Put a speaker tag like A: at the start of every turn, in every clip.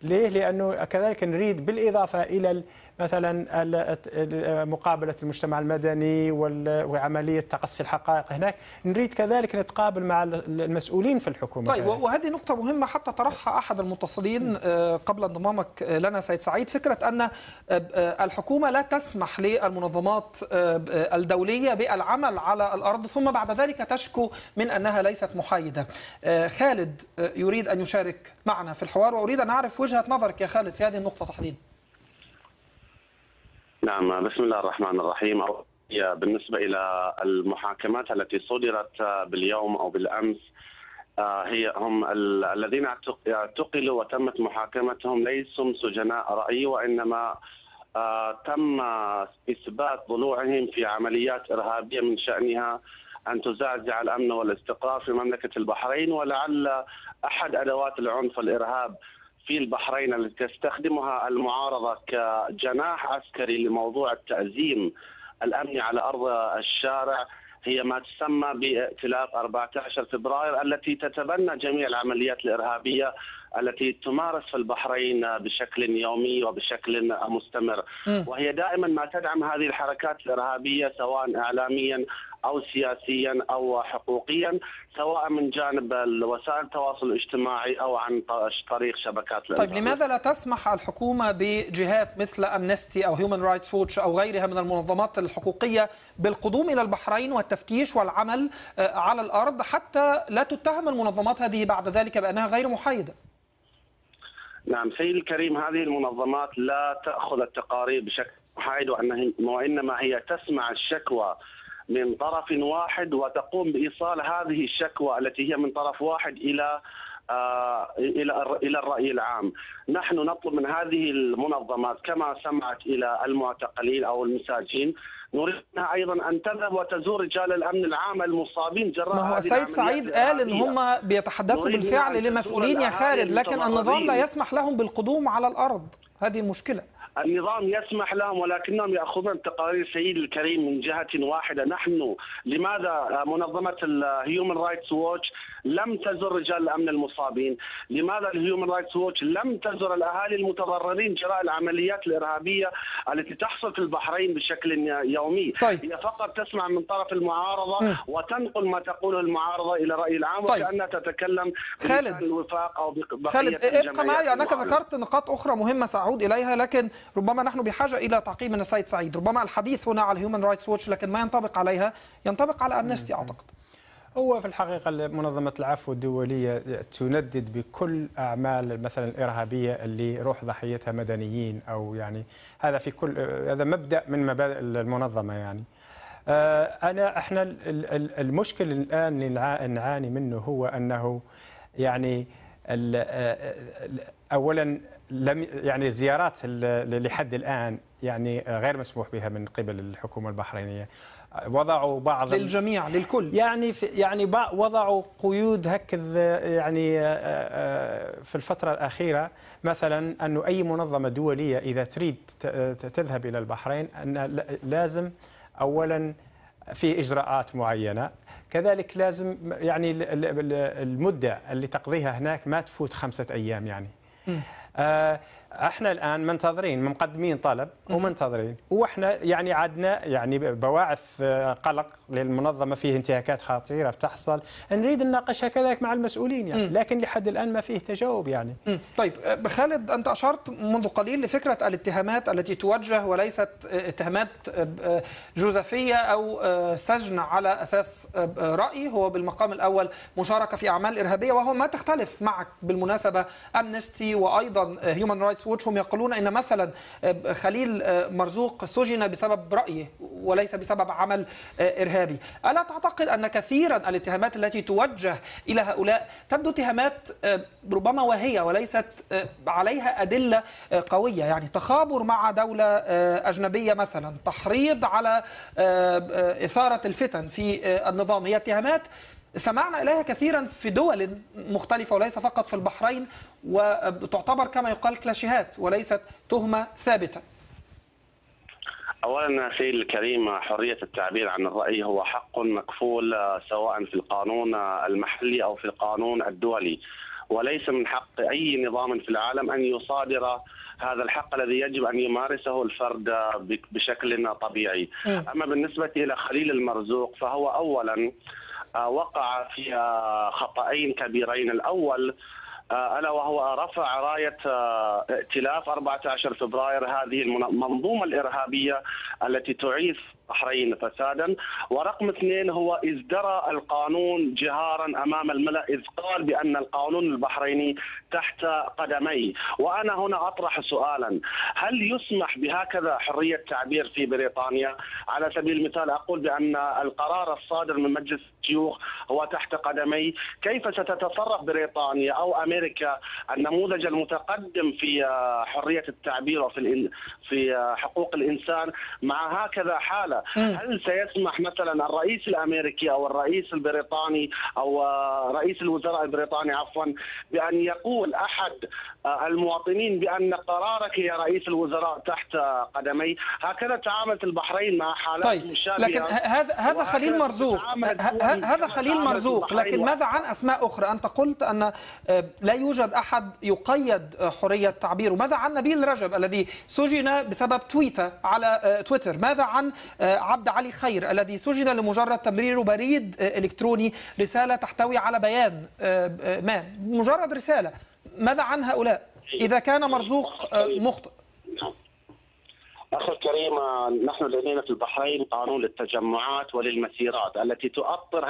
A: ليه؟ لأنه كذلك نريد بالإضافة إلى مثلا مقابلة المجتمع المدني وعملية تقصي الحقائق هناك، نريد كذلك نتقابل مع المسؤولين في الحكومة.
B: طيب، وهذه نقطة مهمة حتى طرحها أحد المتصلين قبل انضمامك لنا سيد سعيد، فكرة أن الحكومة لا تسمح للمنظمات الدولية بالعمل على الأرض ثم بعد ذلك تشكو من أنها ليست محايدة. خالد يريد أن يشارك معنا في الحوار، وأريد أن أعرف وجهة نظرك يا خالد في هذه النقطة تحديدا.
C: نعم، بسم الله الرحمن الرحيم. بالنسبة إلى المحاكمات التي صدرت باليوم أو بالأمس، هم الذين اعتقلوا وتمت محاكمتهم ليسوا سجناء رأي، وإنما تم إثبات ضلوعهم في عمليات إرهابية من شأنها أن تزعزع الأمن والاستقرار في مملكة البحرين. ولعل أحد أدوات العنف والإرهاب في البحرين التي تستخدمها المعارضة كجناح عسكري لموضوع التأزيم الأمني على أرض الشارع هي ما تسمى بائتلاف 14 فبراير، التي تتبنى جميع العمليات الإرهابية التي تمارس في البحرين بشكل يومي وبشكل مستمر، وهي دائما ما تدعم هذه الحركات الإرهابية سواء إعلاميا أو سياسيا أو حقوقيا، سواء من جانب وسائل التواصل الاجتماعي أو عن طريق شبكات الإنترنت.
B: طيب، لماذا لا تسمح الحكومة بجهات مثل أمنستي أو هيومن رايتس ووتش أو غيرها من المنظمات الحقوقية بالقدوم إلى البحرين والتفتيش والعمل على الأرض حتى لا تتهم المنظمات هذه بعد ذلك بأنها غير محايدة؟
C: نعم سيدي الكريم، هذه المنظمات لا تأخذ التقارير بشكل محايد، وإنما هي تسمع الشكوى من طرف واحد وتقوم بإيصال هذه الشكوى التي هي من طرف واحد إلى الرأي العام. نحن نطلب من هذه المنظمات كما سمعت إلى المعتقلين أو المساجين، نريدها أيضا أن تذهب وتزور رجال الأمن العام المصابين جراء
B: ما هو السيد سعيد قال إن هم بيتحدثوا بالفعل لمسؤولين يا خالد، لكن النظام لا يسمح لهم بالقدوم على الأرض. هذه المشكلة.
C: النظام يسمح لهم ولكنهم يأخذون التقارير سيدي الكريم من جهة واحدة. نحن لماذا منظمة الهيومن رايتس ووتش لم تزر رجال الأمن المصابين؟ لماذا الهيومن رايتس ووتش لم تزر الأهالي المتضررين جراء العمليات الإرهابية التي تحصل في البحرين بشكل يومي؟
B: طيب.
C: هي فقط تسمع من طرف المعارضة وتنقل ما تقوله المعارضة إلى رأي العام. طيب. وكأنها تتكلم
B: خالد
C: الوفاق أو بقية
B: خالد ابقى معي، أنك ذكرت نقاط أخرى مهمة سأعود إليها، لكن ربما نحن بحاجة إلى تعقيب من السيد سعيد. ربما الحديث هنا على هيومن رايتس ووتش لكن ما ينطبق عليها ينطبق على أمنستي أعتقد.
A: هو في الحقيقة منظمة العفو الدولية تندد بكل أعمال مثلا الإرهابية اللي روح ضحيتها مدنيين، أو يعني هذا مبدأ من مبادئ المنظمة. يعني احنا المشكل الآن اللي نعاني منه هو أنه يعني أولا يعني الزيارات لحد الآن يعني غير مسموح بها من قبل الحكومة البحرينية. وضعوا بعض
B: للجميع للكل،
A: يعني وضعوا قيود هكذا يعني في الفترة الأخيرة، مثلا أنه أي منظمة دولية إذا تريد تذهب إلى البحرين أن لازم أولا في إجراءات معينة، كذلك لازم يعني المدة اللي تقضيها هناك ما تفوت 5 أيام يعني. احنا الان منتظرين، مقدمين طلب ومنتظرين، واحنا يعني عدنا يعني بواعث قلق للمنظمه، فيه انتهاكات خطيره بتحصل، نريد نناقشها كذلك مع المسؤولين يعني، لكن لحد الان ما فيه تجاوب يعني.
B: طيب خالد، انت اشرت منذ قليل لفكره الاتهامات التي توجه وليست اتهامات جوزفيه او سجن على اساس راي، هو بالمقام الاول مشاركه في اعمال ارهابيه، وهو ما تختلف معك بالمناسبه امنستي وايضا هيومن رايتس ووتش. هم يقولون ان مثلا خليل مرزوق سجن بسبب رايه وليس بسبب عمل ارهابي. الا تعتقد ان كثيرا الاتهامات التي توجه الى هؤلاء تبدو اتهامات ربما واهيه وليست عليها ادله قويه؟ يعني تخابر مع دوله اجنبيه مثلا، تحريض على اثاره الفتن في النظام، هي اتهامات سمعنا إليها كثيرا في دول مختلفة وليس فقط في البحرين، وتعتبر كما يقال كلاشيهات وليست تهمة ثابتة.
C: أولا سيدي الكريم، حرية التعبير عن الرأي هو حق مكفول سواء في القانون المحلي أو في القانون الدولي، وليس من حق أي نظام في العالم أن يصادر هذا الحق الذي يجب أن يمارسه الفرد بشكل طبيعي. أما بالنسبة إلى خليل المرزوق فهو أولا وقع في خطأين كبيرين. الأول ألا وهو رفع راية ائتلاف 14 فبراير، هذه المنظومة الإرهابية التي تعيث البحرين فسادا. ورقم اثنين هو ازدرى القانون جهارا أمام الملأ، إذ قال بأن القانون البحريني تحت قدمي. وأنا هنا أطرح سؤالا: هل يسمح بهكذا حرية تعبير في بريطانيا؟ على سبيل المثال أقول بأن القرار الصادر من مجلس الشيوخ هو تحت قدمي. كيف ستتصرف بريطانيا أو أمريكا النموذج المتقدم في حرية التعبير وفي حقوق الإنسان مع هكذا حالة؟ هل سيسمح مثلا الرئيس الأمريكي أو الرئيس البريطاني أو رئيس الوزراء البريطاني بأن يقول أحد المواطنين بأن قرارك يا رئيس الوزراء تحت قدمي؟ هكذا تعاملت البحرين مع حالات مشابهة.
B: لكن هذا خليل مرزوق، هذا خليل مرزوق، لكن ماذا عن أسماء أخرى؟ أنت قلت أن لا يوجد أحد يقيد حرية تعبيره. ماذا عن نبيل رجب الذي سجن بسبب تويته على تويتر؟ ماذا عن عبد علي خير الذي سجن لمجرد تمرير بريد إلكتروني، رسالة تحتوي على بيان ما، مجرد رسالة؟ ماذا عن هؤلاء إذا كان مرزوق مخطئ؟
C: أخي الكريم، نحن لدينا في البحرين قانون للتجمعات وللمسيرات التي تؤطر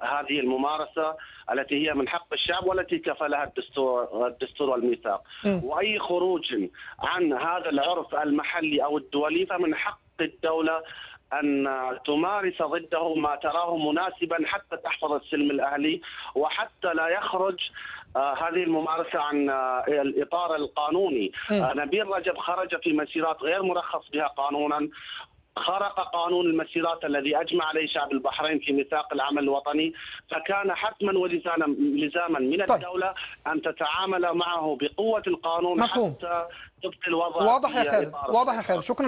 C: هذه الممارسة التي هي من حق الشعب والتي كفلها الدستور والميثاق. وأي خروج عن هذا العرف المحلي أو الدولي فمن حق الدولة أن تمارس ضده ما تراه مناسبا حتى تحفظ السلم الأهلي وحتى لا يخرج هذه الممارسة عن الإطار القانوني. نبيل رجب خرج في مسيرات غير مرخص بها قانونا، خرق قانون المسيرات الذي أجمع عليه شعب البحرين في ميثاق العمل الوطني، فكان حتما ولزاما من الدولة أن تتعامل معه بقوة القانون.
B: مفهوم.
C: حتى تبقي الوضع
B: واضح يا خالد، واضح يا خالد، شكرا.